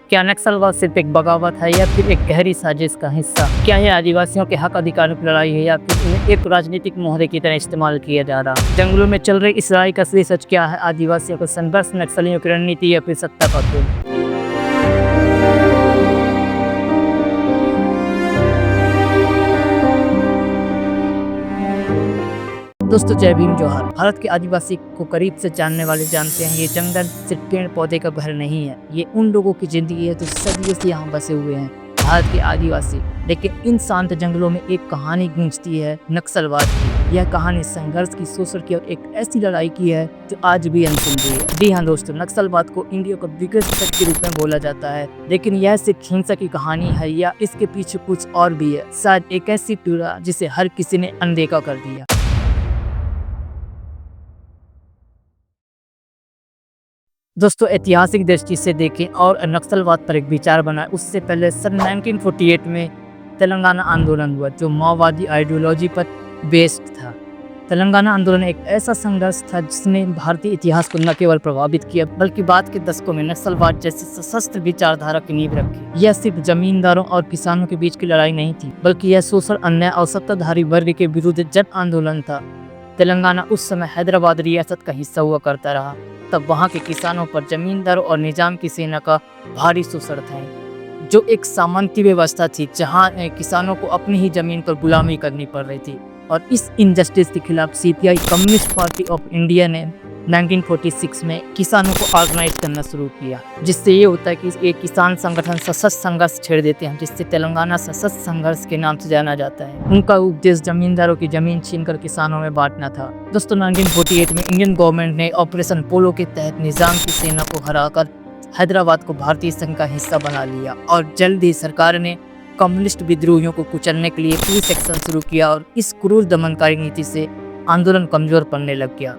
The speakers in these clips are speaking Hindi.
क्या नक्सलवाद सिर्फ एक बगावत है या फिर एक गहरी साजिश का हिस्सा? क्या यह आदिवासियों के हक अधिकारों की लड़ाई है या फिर इन्हें एक राजनीतिक मोहरे की तरह इस्तेमाल किया जा रहा? जंगलों में चल रही इस लड़ाई का असली सच क्या है? आदिवासियों का संघर्ष, नक्सलियों की रणनीति या फिर सत्ता का खेल? दोस्तों जय भीम जोहार। भारत के आदिवासी को करीब से जानने वाले जानते हैं, ये जंगल सिर्फ पेड़ पौधे का घर नहीं है, ये उन लोगों की जिंदगी है जो सदियों से यहाँ बसे हुए हैं, भारत के आदिवासी। लेकिन इन शांत जंगलों में एक कहानी गूंजती है, नक्सलवाद की। यह कहानी संघर्ष की, शोषण की और एक ऐसी लड़ाई की है जो आज भी अनसुलझी है। जी हाँ दोस्तों, नक्सलवाद को इंडिया का बिगेस्ट थ्रेट के रूप में बोला जाता है, लेकिन यह सिर्फ हिंसा की कहानी है या इसके पीछे कुछ और भी है? शायद एक ऐसी पीड़ा जिसे हर किसी ने अनदेखा कर दिया। दोस्तों ऐतिहासिक दृष्टि से देखें और नक्सलवाद पर एक विचार बनाए, उससे पहले सन 1948 में तेलंगाना आंदोलन हुआ जो माओवादी आइडियोलॉजी पर बेस्ड था। तेलंगाना आंदोलन एक ऐसा संघर्ष था जिसने भारतीय इतिहास को न केवल प्रभावित किया बल्कि बाद के दशकों में नक्सलवाद जैसी सशस्त्र विचारधारा की नींव रखी। यह सिर्फ जमींदारों और किसानों के बीच की लड़ाई नहीं थी, बल्कि यह शोषण, अन्याय और सत्ताधारी वर्ग के विरुद्ध जन आंदोलन था। तेलंगाना उस समय हैदराबाद रियासत का हिस्सा हुआ करता रहा। तब वहाँ के किसानों पर जमींदारों और निजाम की सेना का भारी शोषण था, जो एक सामंती व्यवस्था थी जहाँ किसानों को अपनी ही जमीन पर गुलामी करनी पड़ रही थी। और इस इनजस्टिस के खिलाफ CPI, communist party of India ने 1946 में किसानों को ऑर्गेनाइज करना शुरू किया, जिससे ये होता है कि एक किसान संगठन सशस्त्र संघर्ष छेड़ देते हैं, जिससे तेलंगाना सशस्त्र संघर्ष के नाम से जाना जाता है। उनका उद्देश्य जमींदारों की जमीन छीनकर किसानों में बांटना था। दोस्तों 1948 में इंडियन गवर्नमेंट ने ऑपरेशन पोलो के तहत निजाम की सेना को हराकर हैदराबाद को भारतीय संघ का हिस्सा बना लिया और जल्द ही सरकार ने कम्युनिस्ट विद्रोहियों को कुचलने के लिए फ्री सेक्शन शुरू किया और इस क्रूर दमनकारी नीति से आंदोलन कमजोर पड़ने लग गया,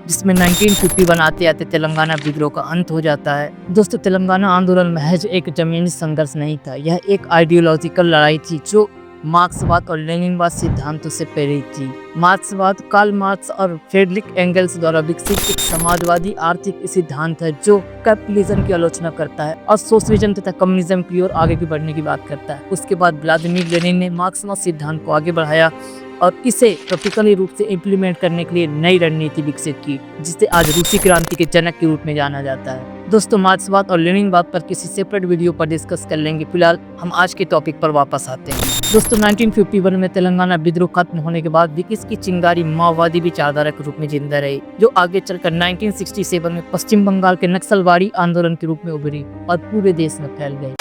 जिसमें 1951 आते आते तेलंगाना विद्रोह का अंत हो जाता है। दोस्तों तेलंगाना आंदोलन महज एक जमीनी संघर्ष नहीं था, यह एक आइडियोलॉजिकल लड़ाई थी जो मार्क्सवाद और लेनिनवाद सिद्धांतों से प्रेरित थी। मार्क्सवाद कार्ल मार्क्स और फ्रेडरिक एंगल्स द्वारा विकसित एक समाजवादी आर्थिक सिद्धांत है जो कैपिटलिज्म की आलोचना करता है और सोशलिज्म तथा कम्युनिज्म की ओर आगे की बढ़ने की बात करता है। उसके बाद व्लादिमीर लेनिन ने मार्क्सवाद सिद्धांत को आगे बढ़ाया और इसे प्रैक्टिकली रूप से इम्प्लीमेंट करने के लिए नई रणनीति विकसित की, जिसे आज रूसी क्रांति के जनक के रूप में जाना जाता है। दोस्तों मार्क्सवाद और लेनिनवाद पर किसी सेपरेट वीडियो पर डिस्कस कर लेंगे, फिलहाल हम आज के टॉपिक पर वापस आते हैं। दोस्तों 1951 में तेलंगाना विद्रोह खत्म होने के बाद भी इसकी चिंगारी माओवादी विचारधारा के रूप में जिंदा रही, जो आगे चलकर 1967 में पश्चिम बंगाल के नक्सलवादी आंदोलन के रूप में उभरी और पूरे देश में फैल गई।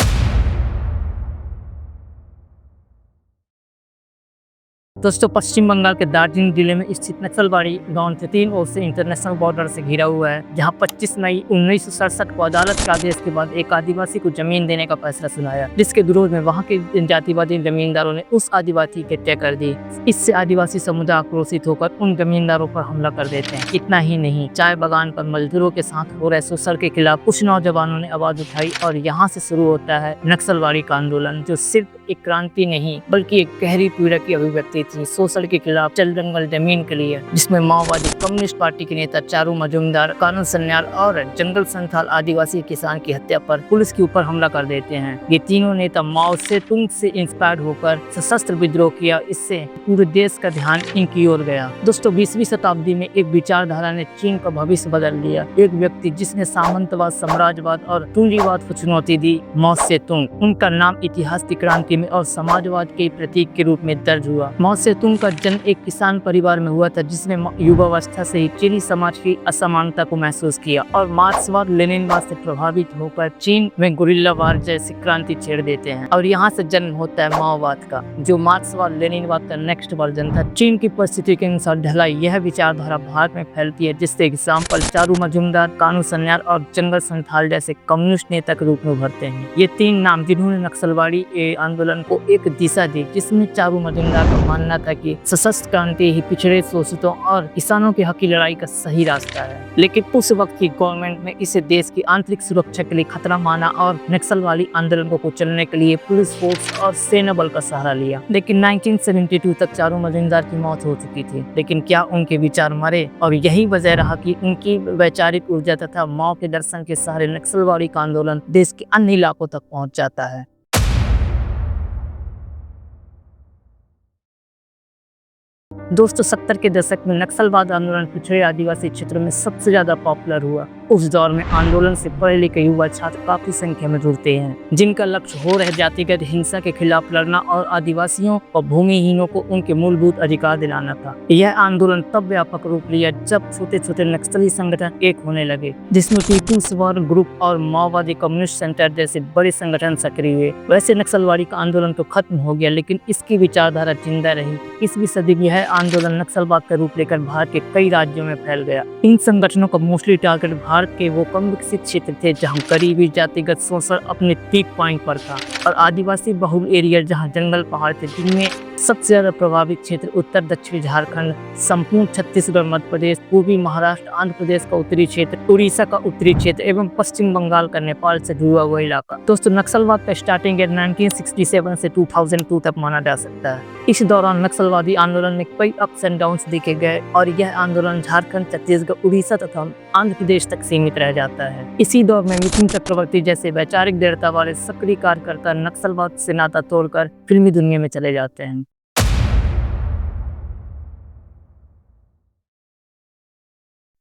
दोस्तों पश्चिम बंगाल के दार्जिलिंग जिले में स्थित नक्सलबाड़ी गांव से 3 ओर से इंटरनेशनल बॉर्डर से घिरा हुआ है, जहां 25 मई 1967 को अदालत के आदेश के बाद एक आदिवासी को जमीन देने का फैसला सुनाया, जिसके विरोध में वहां के जातिवादी जमींदारों ने उस आदिवासी की हत्या कर दी। इससे आदिवासी समुदाय आक्रोशित होकर उन जमींदारों पर हमला कर देते हैं। इतना ही नहीं, चाय बागान पर मजदूरों के साथ हो रहे शोषण के खिलाफ कुछ नौजवानों ने आवाज उठाई और यहाँ से शुरू होता है नक्सलवाड़ी का आंदोलन, जो सिर्फ एक क्रांति नहीं बल्कि एक गहरी पीड़ा की अभिव्यक्ति थी शोषण के खिलाफ, चल जंगल जमीन के लिए, जिसमें माओवादी, कम्युनिस्ट पार्टी के नेता चारू मजूमदार, कानून सन्याल और जंगल संथाल आदिवासी किसान की हत्या पर पुलिस के ऊपर हमला कर देते हैं। ये तीनों नेता माओ से तुंग से इंस्पायर होकर सशस्त्र विद्रोह किया, इससे पूरे देश का ध्यान इनकी ओर गया। दोस्तों 20वीं शताब्दी में एक विचारधारा ने चीन का भविष्य बदल दिया। एक व्यक्ति जिसने सामंतवाद, साम्राज्यवाद और पूंजीवाद को चुनौती दी, माओ से तुंग। उनका नाम इतिहास की क्रांति में और समाजवाद के प्रतीक के रूप में दर्ज हुआ। माओ से तुंग का जन्म एक किसान परिवार में हुआ था, जिसने युवावस्था से ही चीनी समाज की असमानता को महसूस किया और मार्क्सवाद लेनिनवाद से प्रभावित होकर चीन में गुरिल्ला वार जैसी क्रांति छेड़ देते हैं और यहाँ से जन्म होता है माओवाद का, जो मार्क्सवाद लेनिनवाद का नेक्स्ट वर्जन था। चीन की परिस्थिति के अनुसार ढलाई यह विचारधारा भारत में फैलती है, जिससे एग्जाम्पल चारू मजूमदार, कानू सन्याल और जंगल संथाल जैसे कम्युनिस्ट नेता के रूप में उभरते हैं। ये 3 नाम जिन्होंने नक्सलवाड़ी आंदोलन आंदोलन को एक दिशा दी, जिसमें चारू मजुमदार का मानना था कि सशस्त्र क्रांति ही पिछड़े, शोषितों और किसानों के हक की लड़ाई का सही रास्ता है। लेकिन उस वक्त की गवर्नमेंट ने इसे देश की आंतरिक सुरक्षा के लिए खतरा माना और नक्सलवादी आंदोलन को चलने के लिए पुलिस फोर्स और सेना बल का सहारा लिया। लेकिन 1972 तक चारू मजुमदार की मौत हो चुकी थी, लेकिन क्या उनके विचार मरे? और यही वजह रहा कि उनकी वैचारिक ऊर्जा तथा माओ के दर्शन के सहारे नक्सलवादी का आंदोलन देश के अन्य इलाकों तक पहुंच जाता है। दोस्तों 70 के दशक में नक्सलवाद आंदोलन पिछड़े आदिवासी क्षेत्रों में सबसे ज्यादा पॉपुलर हुआ। उस दौर में आंदोलन से पढ़े लिखे युवा छात्र काफी संख्या में जुड़ते हैं, जिनका लक्ष्य हो रहे जातिगत हिंसा के खिलाफ लड़ना और आदिवासियों और भूमिहीनों को उनके मूलभूत अधिकार दिलाना था। यह आंदोलन तब व्यापक रूप लिया जब छोटे छोटे नक्सली संगठन एक होने लगे, जिसमें पीपुल्स वार ग्रुप और माओवादी कम्युनिस्ट सेंटर जैसे बड़े संगठन सक्रिय हुए। वैसे नक्सलवादी का आंदोलन तो खत्म हो गया, लेकिन इसकी विचारधारा जिंदा रही। 21वीं सदी में यह आंदोलन नक्सलवाद का रूप लेकर भारत के कई राज्यों में फैल गया। इन संगठनों का मोस्टली टारगेट भारत के वो कम विकसित क्षेत्र थे जहां गरीबी, जातिगत शोषण अपने पीक पॉइंट पर था, और आदिवासी बहुल एरिया जहां जंगल पहाड़ थे, जिनमें सबसे ज्यादा प्रभावित क्षेत्र उत्तर दक्षिणी झारखंड, संपूर्ण छत्तीसगढ़, मध्य प्रदेश, पूर्वी महाराष्ट्र, आंध्र प्रदेश का उत्तरी क्षेत्र, उड़ीसा का उत्तरी क्षेत्र एवं पश्चिम बंगाल का नेपाल से जुड़ा हुआ इलाका। दोस्तों नक्सलवाद का स्टार्टिंग 1967 से 2002 तक माना जा सकता है। इस दौरान नक्सलवादी आंदोलन में कई अप्स एंड डाउन्स देखे गए और यह आंदोलन झारखंड, छत्तीसगढ़, उड़ीसा तथा आंध्र प्रदेश तक सीमित रह जाता है। इसी दौर में मिथुन चक्रवर्ती जैसे वैचारिक दृढ़ता वाले सक्रिय कार्यकर्ता नक्सलवाद से नाता तोड़कर फिल्मी दुनिया में चले जाते हैं।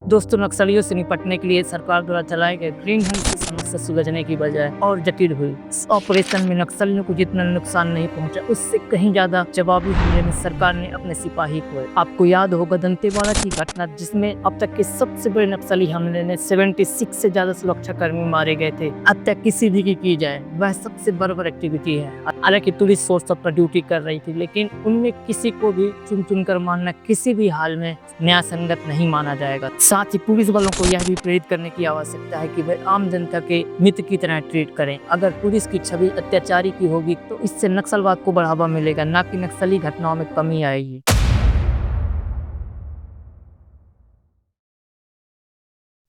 दोस्तों नक्सलियों से निपटने के लिए सरकार द्वारा चलाए गए ग्रीन हंट की समस्या सुलझने की बजाय और जटिल हुई। इस ऑपरेशन में नक्सलियों को जितना नुकसान नहीं पहुंचा, उससे कहीं ज्यादा जवाबी हमले में सरकार ने अपने सिपाही खोए। आपको याद होगा दंतेवाड़ा की घटना, जिसमें अब तक के सबसे बड़े नक्सली हमले में 76 से ज्यादा सुरक्षा कर्मी मारे गए थे। हत्या किसी भी की जाए वह सबसे बर्बर एक्टिविटी है। हालांकि पुलिस फोर्स सब पर ड्यूटी कर रही थी, लेकिन उनमें किसी को भी चुन चुन कर मारना किसी भी हाल में न्याय संगत नहीं माना जाएगा। साथ ही पुलिस वालों को यह भी प्रेरित करने की आवश्यकता है कि वे आम जनता के मित्र की तरह ट्रीट करें। अगर पुलिस की छवि अत्याचारी की होगी तो इससे नक्सलवाद को बढ़ावा मिलेगा, न कि नक्सली घटनाओं में कमी आएगी।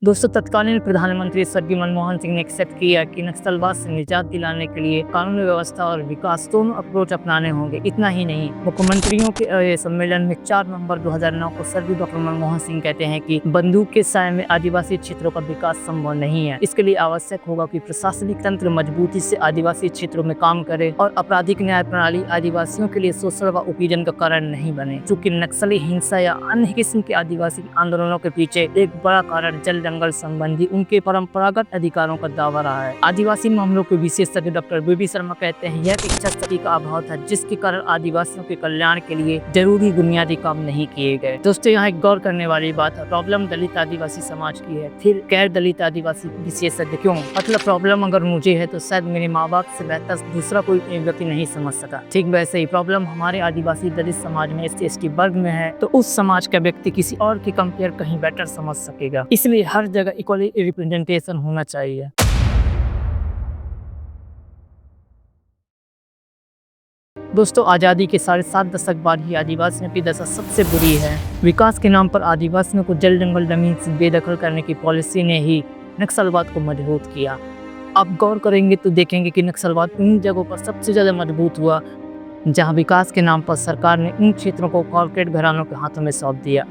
दोस्तों तत्कालीन प्रधानमंत्री स्वर्गीय मनमोहन सिंह ने एक्सेप्ट किया कि नक्सलवाद से निजात दिलाने के लिए कानून व्यवस्था और विकास दोनों अप्रोच अपनाने होंगे। इतना ही नहीं, मुख्यमंत्रियों के सम्मेलन में 4 नवंबर 2009 को स्वर्गीय डॉक्टर मनमोहन सिंह कहते हैं कि बंदूक के साए में आदिवासी क्षेत्रों का विकास संभव नहीं है। इसके लिए आवश्यक होगा कि प्रशासनिक तंत्र मजबूती से आदिवासी क्षेत्रों में काम करे और आपराधिक न्याय प्रणाली आदिवासियों के लिए शोषण व उत्पीड़न का कारण नहीं बने। चूँकि नक्सली हिंसा या अन्य किस्म के आदिवासी आंदोलनों के पीछे एक बड़ा कारण जल जंगल संबंधी उनके परंपरागत अधिकारों का दावा रहा है। आदिवासी मामलों के विशेषज्ञ डॉक्टर बीबी शर्मा कहते हैं यह इच्छा शक्ति का अभाव था, जिसके कारण आदिवासियों के कल्याण के लिए जरूरी बुनियादी काम नहीं किए गए। दोस्तों यहाँ एक गौर करने वाली बात है, प्रॉब्लम दलित आदिवासी समाज की है, फिर गैर दलित आदिवासी विशेषज्ञ क्यों? मतलब प्रॉब्लम अगर मुझे है तो शायद मेरे माँ बाप से बेहतर दूसरा कोई व्यक्ति नहीं समझ सका। ठीक वैसे ही प्रॉब्लम हमारे आदिवासी दलित समाज में, SC/ST वर्ग में है, तो उस समाज का व्यक्ति किसी और की कंपेयर कहीं बेटर समझ सकेगा। इसलिए हर जगह इक्वली रिप्रेजेंटेशन होना चाहिए। दोस्तों आज़ादी के 7.5 दशक बाद ही आदिवासियों की दशा सबसे बुरी है। विकास के नाम पर आदिवासियों को जल जंगल जमीन से बेदखल करने की पॉलिसी ने ही नक्सलवाद को मजबूत किया। आप गौर करेंगे तो देखेंगे कि नक्सलवाद उन जगहों पर सबसे ज़्यादा मजबूत हुआ जहां विकास के नाम पर सरकार ने उन क्षेत्रों को कॉर्पोरेट घरानों के हाथों में सौंप दिया।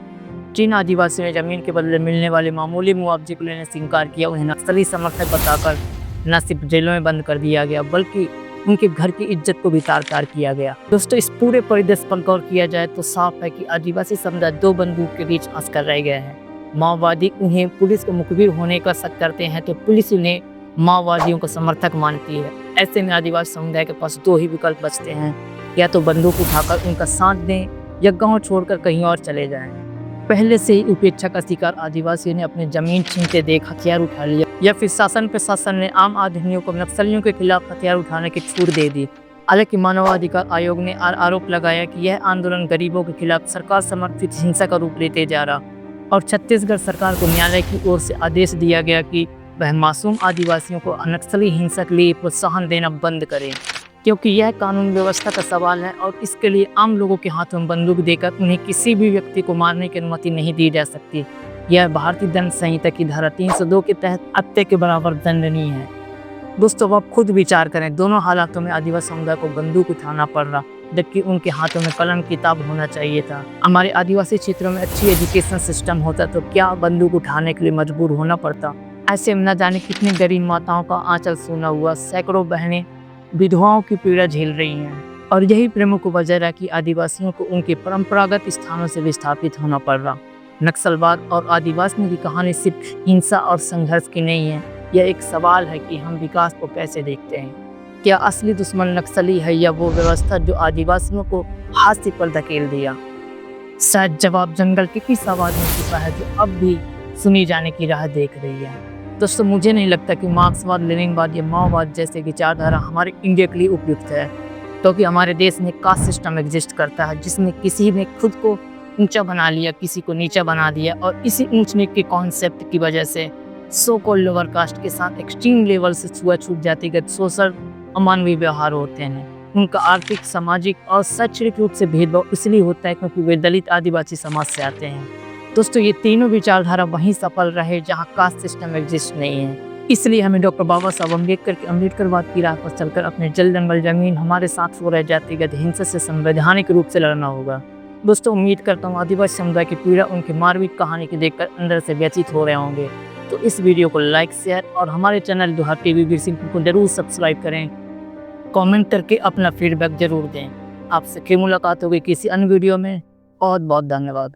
जिन आदिवासियों ने जमीन के बदले मिलने वाले मामूली मुआवजे को लेने से इनकार किया, उन्हें नक्सली समर्थक बताकर न सिर्फ जेलों में बंद कर दिया गया, बल्कि उनके घर की इज्जत को भी तार-तार किया गया। दोस्तों इस पूरे परिदृश्य पर गौर किया जाए तो साफ है कि आदिवासी समुदाय 2 बंदूक के बीच फंस कर रह गए हैं। माओवादी उन्हें पुलिस को मुखबिर होने का शक करते हैं, तो पुलिस उन्हें माओवादियों का समर्थक मानती है। ऐसे में आदिवासी समुदाय के पास 2 ही विकल्प बचते हैं, या तो बंदूक उठाकर उनका साथ दें या गाँव छोड़कर कहीं और चले जाएं। पहले से ही उपेक्षा का शिकार आदिवासियों ने अपनी जमीन छीनते देख हथियार उठा लिया, या फिर शासन प्रशासन ने आम आदमियों को नक्सलियों के खिलाफ हथियार उठाने की छूट दे दी। हालांकि मानवाधिकार आयोग ने आरोप लगाया कि यह आंदोलन गरीबों के खिलाफ सरकार समर्थित हिंसा का रूप लेते जा रहा, और छत्तीसगढ़ सरकार को न्यायालय की ओर से आदेश दिया गया कि वह मासूम आदिवासियों को नक्सली हिंसा के लिए प्रोत्साहन देना बंद करे। क्योंकि यह कानून व्यवस्था का सवाल है और इसके लिए आम लोगों के हाथों में बंदूक देकर उन्हें किसी भी व्यक्ति को मारने की अनुमति नहीं दी जा सकती। यह भारतीय दंड संहिता की धारा 302 के तहत हत्या के बराबर दंडनीय है। दोस्तों, अब आप खुद विचार करें, दोनों हालातों में आदिवासी समुदाय को बंदूक उठाना पड़ रहा, जबकि उनके हाथों में कलम किताब होना चाहिए था। हमारे आदिवासी क्षेत्रों में अच्छी एजुकेशन सिस्टम होता तो क्या बंदूक उठाने के लिए मजबूर होना पड़ता। ऐसे में न जाने कितनी गरीब माताओं का आंचल सूना हुआ, सैकड़ों बहनें विधवाओं की पीड़ा झेल रही हैं। और यही प्रमुख वजह है कि आदिवासियों को उनके परंपरागत स्थानों से विस्थापित होना पड़ रहा। नक्सलवाद और आदिवासियों की कहानी सिर्फ हिंसा और संघर्ष की नहीं है, यह एक सवाल है कि हम विकास को कैसे देखते हैं। क्या असली दुश्मन नक्सली है या वो व्यवस्था जो आदिवासियों को हाथ पर धकेल दिया? शायद जवाब जंगल के किस आवाज में छुपा है जो अब भी सुनी जाने की राह देख रही है। दोस्तों, मुझे नहीं लगता कि मार्क्सवाद, लेनिनवाद या माओवाद जैसे विचारधारा हमारे इंडिया के लिए उपयुक्त है, क्योंकि हमारे देश में कास्ट सिस्टम एग्जिस्ट करता है जिसमें किसी ने खुद को ऊंचा बना लिया, किसी को नीचा बना दिया, और इसी ऊंच नीच के कॉन्सेप्ट की वजह से सो कॉल्ड लोअर कास्ट के साथ एक्सट्रीम लेवल से छुआछूत, जातिगत शोषण, अमानवीय व्यवहार होते हैं। उनका आर्थिक, सामाजिक और शैक्षणिक रूप से भेदभाव इसलिए होता है क्योंकि वे दलित आदिवासी समाज से आते हैं। दोस्तों, ये तीनों विचारधारा वहीं सफल रहे जहां कास्ट सिस्टम एग्जिस्ट नहीं है। इसलिए हमें डॉक्टर बाबा साहब अम्बेडकर के अम्बेडकरवाद की राह पर चलकर अपने जल जंगल जमीन, हमारे साथ हो रहे जातिगत हिंसा से संवैधानिक रूप से लड़ना होगा। दोस्तों, उम्मीद करता हूँ आदिवासी समुदाय की पीड़ा उनकी मार्मिक कहानी को देखकर अंदर से व्यथित हो रहे होंगे। तो इस वीडियो को लाइक, शेयर और हमारे चैनल दुहा टीवी वीर सिंह को जरूर सब्सक्राइब करें। कमेंट करके अपना फीडबैक जरूर दें। आपसे फिर मुलाकात होगी किसी अन्य वीडियो में। बहुत बहुत धन्यवाद।